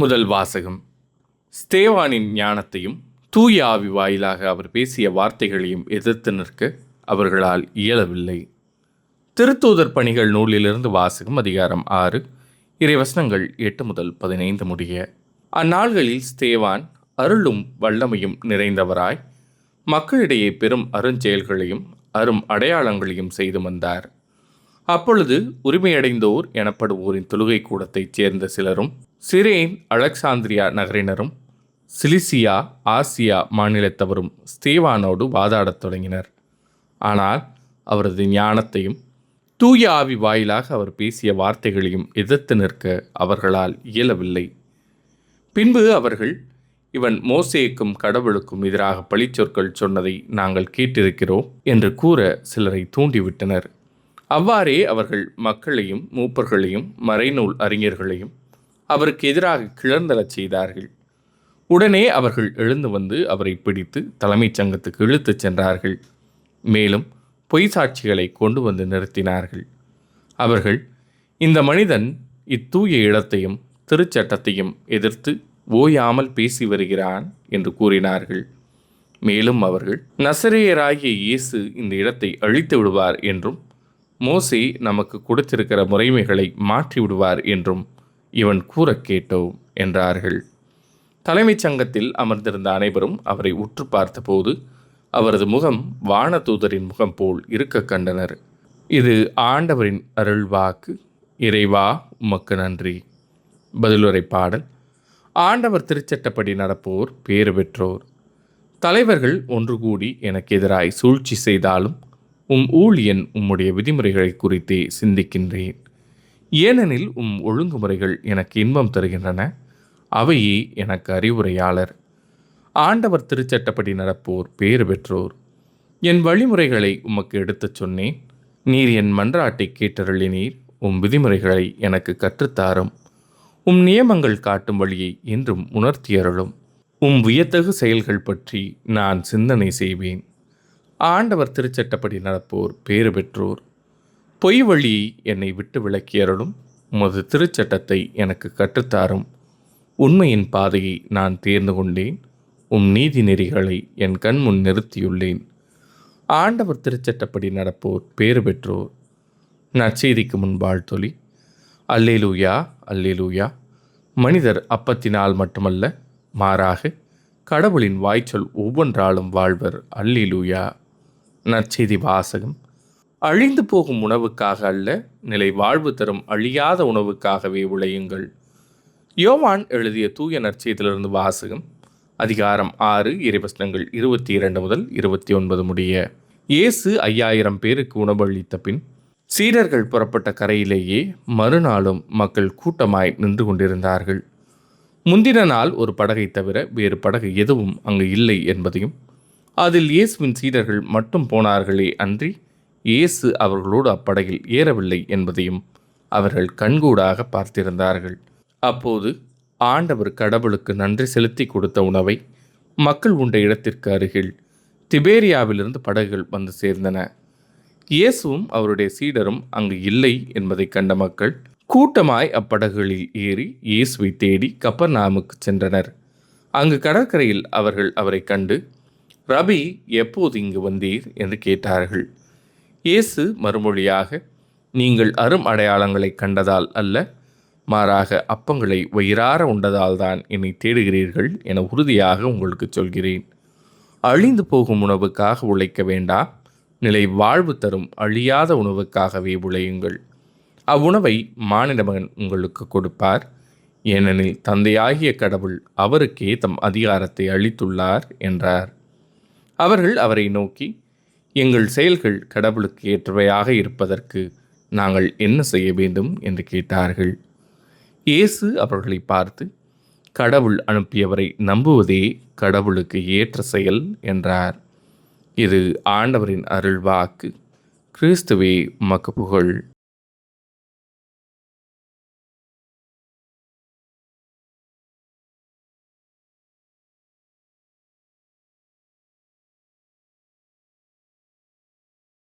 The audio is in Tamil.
முதல் வாசகம். ஸ்தேவானின் ஞானத்தையும் தூய ஆவி வாயிலாக அவர் பேசிய வார்த்தைகளையும் எதிர்த்து நிற்க அவர்களால் இயலவில்லை. திருத்தூதர் பணிகள் நூலிலிருந்து வாசகம். அதிகாரம் 6, இறைவசனங்கள் 8 முதல் 15 முடிய. அந்நாள்களில் ஸ்தேவான் அருளும் வல்லமையும் நிறைந்தவராய் மக்களிடையே பெரும் அருஞ்செயல்களையும் அரும் அடையாளங்களையும் செய்து வந்தார். அப்பொழுது உரிமையடைந்தோர் எனப்படுவோரின் தொழுகை கூடத்தைச் சேர்ந்த சிலரும் சிரேன் அலெக்சாந்திரியா நகரினரும் சிலிசியா ஆசியா மாநிலத்தவரும் ஸ்தேவானோடு வாதாடத் தொடங்கினர். ஆனால் அவரது ஞானத்தையும் தூய ஆவி வாயிலாக அவர் பேசிய வார்த்தைகளையும் எதிர்த்து நிற்க அவர்களால் இயலவில்லை. பின்பு அவர்கள், இவன் மோசேக்கும் கடவுளுக்கும் எதிராக பழிச்சொற்கள் சொன்னதை நாங்கள் கேட்டிருக்கிறோம் என்று கூற சிலரை தூண்டிவிட்டனர். அவ்வாறே அவர்கள் மக்களையும் மூப்பர்களையும் மறைநூல் அறிஞர்களையும் அவருக்கு எதிராக கிளர்ந்தெழச் செய்தார்கள். உடனே அவர்கள் எழுந்து வந்து அவரை பிடித்து தலைமைச் சங்கத்துக்கு இழுத்துச் சென்றார்கள். மேலும் பொய் சாட்சிகளை கொண்டு வந்து நிறுத்தினார்கள். அவர்கள், இந்த மனிதன் இத்தூய இடத்தையும் திருச்சட்டத்தையும் எதிர்த்து ஓயாமல் பேசி வருகிறான் என்று கூறினார்கள். மேலும் அவர்கள், நசரேயராகிய இயேசு இந்த இடத்தை அழித்து விடுவார் என்றும் மோசே நமக்கு கொடுத்திருக்கிற முறைமைகளை மாற்றி விடுவார் என்றும் இவன் கூற கேட்டோம் என்றார்கள். தலைமைச் சங்கத்தில் அமர்ந்திருந்த அனைவரும் அவரை உற்று பார்த்தபோது அவரது முகம் வானதூதரின் முகம் போல் இருக்க கண்டனர். இது ஆண்டவரின் அருள்வாக்கு. இறைவா, உமக்கு நன்றி. பதிலுரை பாடல். ஆண்டவர் திருச்சட்டப்படி நடப்போர் பேறு பெற்றோர். தலைவர்கள் ஒன்று கூடி எனக்கு எதிராய் சூழ்ச்சி செய்தாலும் ஊழியன் உம்முடைய விதிமுறைகளை குறித்தே சிந்திக்கின்றேன். ஏனெனில் ஒழுங்குமுறைகள் எனக்கு இன்பம் தருகின்றன, அவையே எனக்கு அறிவுரையாளர். ஆண்டவர் திருச்சட்டப்படி நடப்போர் பேறு பெற்றோர். என் வழிமுறைகளை உமக்கு எடுத்துச் சொன்னேன். நீர் என் மன்றாட்டை கேட்டருளினீர். விதிமுறைகளை எனக்கு கற்றுத்தாரும். நியமங்கள் காட்டும் வழியை என்றும் உணர்த்தியருளும். வியத்தகு செயல்கள் பற்றி நான் சிந்தனை செய்வேன். ஆண்டவர் திருச்சட்டப்படி நடப்போர் பேறு பெற்றோர். பொய் வழியை என்னை விட்டு விலக்கியருளும். உமது திருச்சட்டத்தை எனக்கு கற்றுத்தாரும். உண்மையின் பாதையை நான் தேர்ந்து கொண்டேன். நீதி நெறிகளை என் கண் முன் நிறுத்தியுள்ளேன். ஆண்டவர் திருச்சட்டப்படி நடப்போர் பேறு பெற்றோர். நற்செய்திக்கு முன் வாழ்த்தொலி. அல்லேலூயா, அல்லேலூயா. மனிதர் அப்பத்தினால் மட்டுமல்ல, மாறாக கடவுளின் வாய்ச்சொல் ஒவ்வொன்றாலும் வாழ்வர். அல்லேலூயா. நற்செய்தி வாசகம். அழிந்து போகும் உணவுக்காக அல்ல, நிலை வாழ்வு தரும் அழியாத உணவுக்காகவே உழையுங்கள். யோவான் எழுதிய தூய நற்செய்தியிலிருந்து வாசகம். அதிகாரம் 6, இறைவசனங்கள் 22 முதல் 29 முடிய. இயேசு 5000 பேருக்கு உணவளித்த பின் சீடர்கள் புறப்பட்ட கரையிலேயே மறுநாளும் மக்கள் கூட்டமாய் நின்று கொண்டிருந்தார்கள். முந்தின நாள் ஒரு படகை தவிர வேறு படகு எதுவும் அங்கு இல்லை என்பதையும், அதில் இயேசுவின் சீடர்கள் மட்டும் போனார்களே அன்றி இயேசு அவர்களோடு அப்படகில் ஏறவில்லை என்பதையும் அவர்கள் கண்கூடாக பார்த்திருந்தார்கள். அப்போது ஆண்டவர் கடவுளுக்கு நன்றி செலுத்தி கொடுத்த உணவை மக்கள் உண்ட இடத்திற்கு அருகில் திபேரியாவிலிருந்து படகுகள் வந்து சேர்ந்தன. இயேசுவும் அவருடைய சீடரும் அங்கு இல்லை என்பதை கண்ட மக்கள் கூட்டமாய் அப்படகுகளில் ஏறி இயேசுவை தேடி கப்பர்நாமுக்கு சென்றனர். அங்கு கடற்கரையில் அவர்கள் அவரை கண்டு, ரபி, எப்போது இங்கு வந்தீர் என்று கேட்டார்கள். இயேசு மறுமொழியாக, நீங்கள் அரும் அடையாளங்களை கண்டதால் அல்ல, மாறாக அப்பங்களை வயிறார உண்டதால் தான் என்னை தேடுகிறீர்கள் என உறுதியாக உங்களுக்கு சொல்கிறேன். அழிந்து போகும் உணவுக்காக உழைக்க வேண்டாம், நிலை வாழ்வு தரும் அழியாத உணவுக்காகவே உழையுங்கள். அவ்வுணவை மானிடமகன் உங்களுக்கு கொடுப்பார். ஏனெனில் தந்தையாகிய கடவுள் அவருக்கே தம் அதிகாரத்தை அளித்துள்ளார் என்றார். அவர்கள் அவரை நோக்கி, எங்கள் செயல்கள் கடவுளுக்கு ஏற்றவையாக இருப்பதற்கு நாங்கள் என்ன செய்ய வேண்டும் என்று கேட்டார்கள். இயேசு அவர்களை பார்த்து, கடவுள் அனுப்பியவரை நம்புவதே கடவுளுக்கு ஏற்ற செயல் என்றார். இது ஆண்டவரின் அருள்வாக்கு. கிறிஸ்துவே, உமக்கு புகழ்.